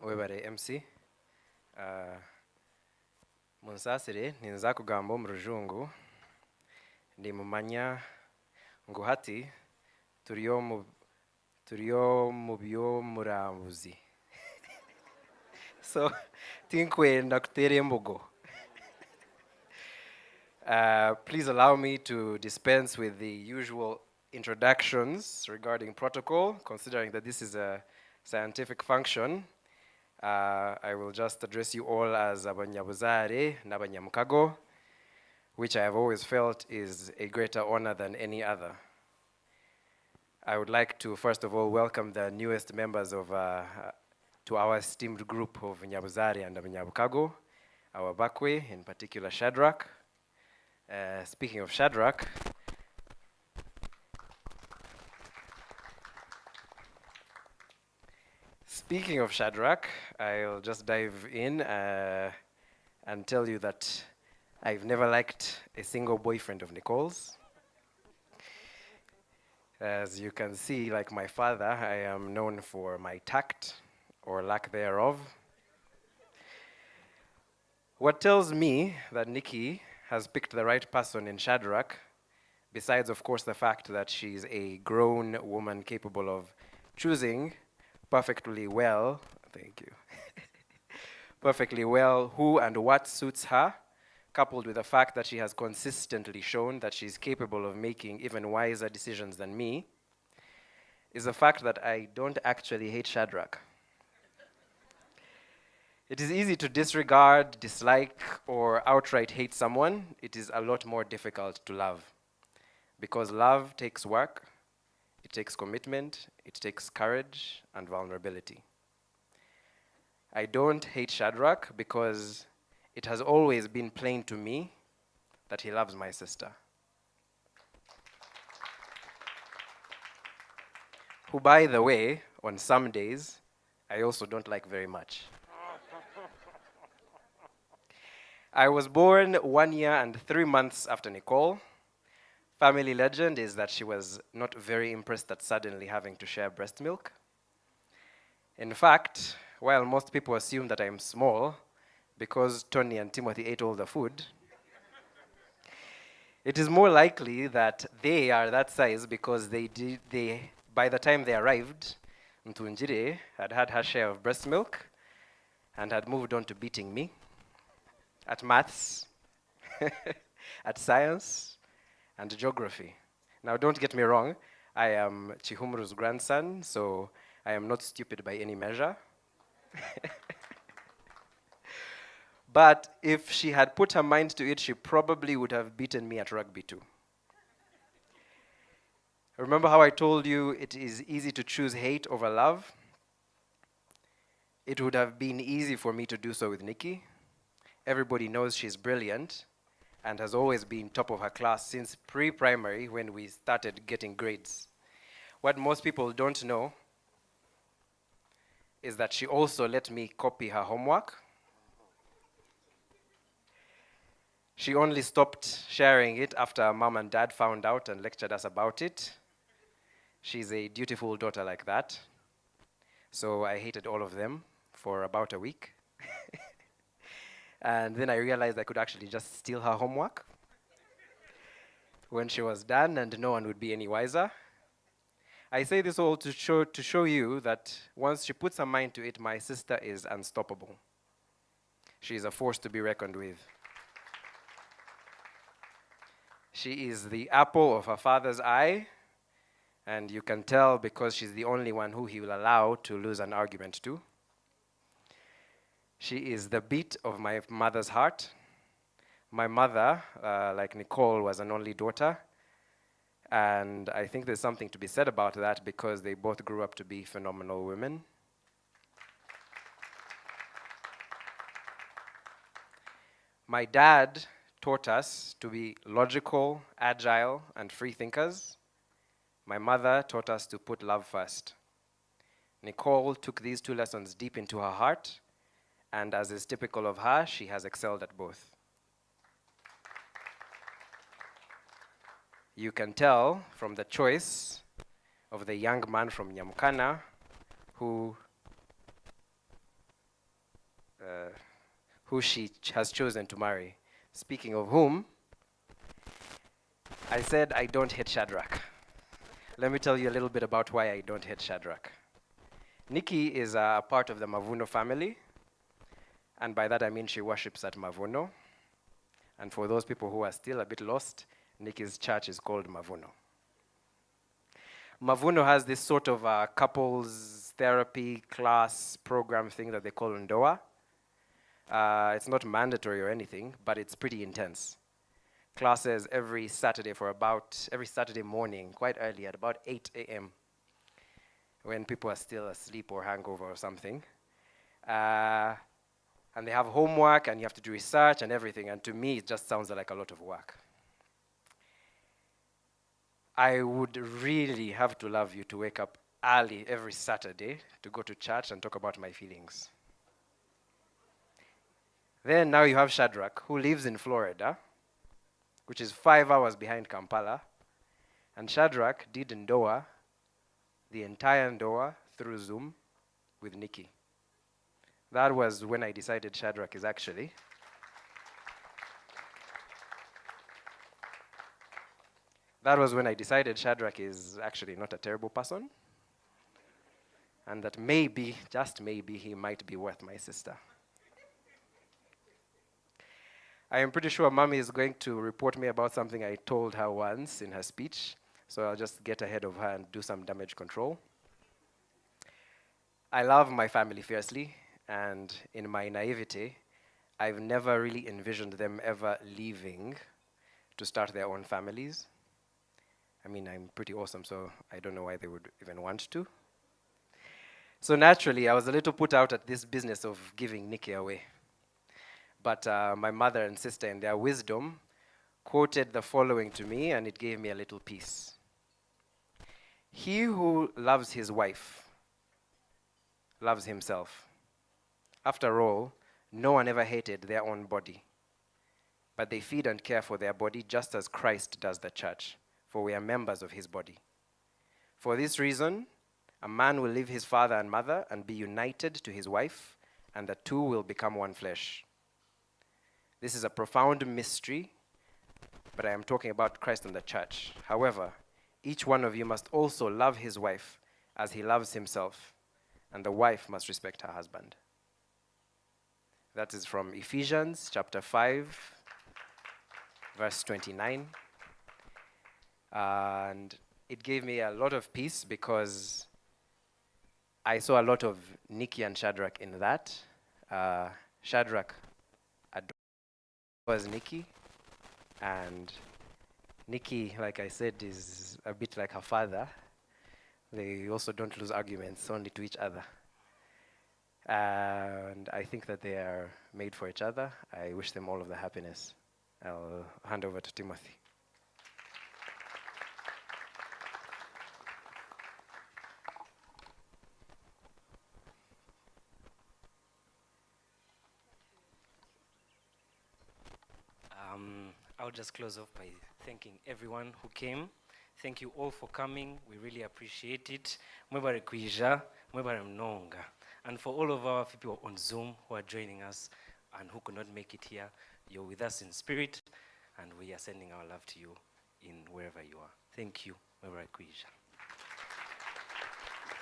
Webare MC. Munsasire ninza kugamba mu rujungu ndi mumanya ngo hati turiyo mu by'omurambuzi. So tinkwenda kutera embogo. Please allow me to dispense with the usual introductions regarding protocol, considering that this is a scientific function. I will just address you all as Abanyabuzare n'Abanyamukago, which I have always felt is a greater honor than any other. I would like to first of all welcome the newest members to our esteemed group of Nyabuzare and Abanyabukago, our Bakwe, in particular Shadrach. Speaking of Shadrach, I'll just dive in and tell you that I've never liked a single boyfriend of Nicole's. As you can see, like my father, I am known for my tact, or lack thereof. What tells me that Nikki has picked the right person in Shadrach, besides of course the fact that she's a grown woman capable of choosing perfectly well, thank you, perfectly well who and what suits her, coupled with the fact that she has consistently shown that she's capable of making even wiser decisions than me, is the fact that I don't actually hate Shadrach. It is easy to disregard, dislike, or outright hate someone. It is a lot more difficult to love. Because love takes work, it takes commitment, it takes courage and vulnerability. I don't hate Shadrach because it has always been plain to me that he loves my sister. Who, by the way, on some days, I also don't like very much. I was born 1 year and 3 months after Nicole. Family legend is that she was not very impressed at suddenly having to share breast milk. In fact, while most people assume that I'm small because Tony and Timothy ate all the food, it is more likely that they are that size because by the time they arrived, Mtunjire had had her share of breast milk and had moved on to beating me at maths, at science, and geography. Now, don't get me wrong, I am Chihumuru's grandson, so I am not stupid by any measure. But if she had put her mind to it, she probably would have beaten me at rugby too. Remember how I told you it is easy to choose hate over love? It would have been easy for me to do so with Nikki. Everybody knows she's brilliant and has always been top of her class since pre-primary when we started getting grades. What most people don't know is that she also let me copy her homework. She only stopped sharing it after mom and dad found out and lectured us about it. She's a dutiful daughter like that. So I hated all of them for about a week. And then I realized I could actually just steal her homework when she was done and no one would be any wiser. I say this all to show you that once she puts her mind to it, my sister is unstoppable. She is a force to be reckoned with. She is the apple of her father's eye, and you can tell because she's the only one who he will allow to lose an argument to. She is the beat of my mother's heart. My mother, like Nicole, was an only daughter. And I think there's something to be said about that because they both grew up to be phenomenal women. My dad taught us to be logical, agile, and free thinkers. My mother taught us to put love first. Nicole took these two lessons deep into her heart, and as is typical of her, she has excelled at both. You can tell from the choice of the young man from Nyamkana who who she has chosen to marry. Speaking of whom, I said I don't hate Shadrach. Let me tell you a little bit about why I don't hate Shadrach. Nikki is a part of the Mavuno family, and by that I mean she worships at Mavuno. And for those people who are still a bit lost, Nikki's church is called Mavuno. Mavuno has this sort of couples therapy class program thing that they call Ndoa. It's not mandatory or anything, but it's pretty intense. Classes every Saturday every Saturday morning, quite early at about 8 a.m. when people are still asleep or hangover or something. And they have homework and you have to do research and everything. And to me, it just sounds like a lot of work. I would really have to love you to wake up early every Saturday to go to church and talk about my feelings. Then now you have Shadrach, who lives in Florida, which is 5 hours behind Kampala. And Shadrach did Ndoa, the entire Ndoa, through Zoom with Nikki. That was when I decided Shadrach is actually not a terrible person, and that maybe, just maybe, he might be worth my sister. I am pretty sure Mommy is going to report me about something I told her once in her speech, so I'll just get ahead of her and do some damage control. I love my family fiercely, and in my naivety, I've never really envisioned them ever leaving to start their own families. I mean, I'm pretty awesome, so I don't know why they would even want to. So naturally, I was a little put out at this business of giving Nikki away. But my mother and sister, in their wisdom, quoted the following to me, and it gave me a little peace. He who loves his wife loves himself. After all, no one ever hated their own body, but they feed and care for their body just as Christ does the church, for we are members of his body. For this reason, a man will leave his father and mother and be united to his wife, and the two will become one flesh. This is a profound mystery, but I am talking about Christ and the church. However, each one of you must also love his wife as he loves himself, and the wife must respect her husband. That is from Ephesians chapter 5, verse 29. And it gave me a lot of peace because I saw a lot of Nikki and Shadrach in that. Shadrach was Nikki, and Nikki, like I said, is a bit like her father. They also don't lose arguments, only to each other. And I think that they are made for each other. I wish them all of the happiness. I'll hand over to Timothy. I'll just close off by thanking everyone who came. Thank you all for coming. We really appreciate it. Mwebare kuija, mwebare mnonga. And for all of our people on Zoom who are joining us and who could not make it here, you're with us in spirit, and we are sending our love to you in wherever you are. Thank you. Mwebare kuija.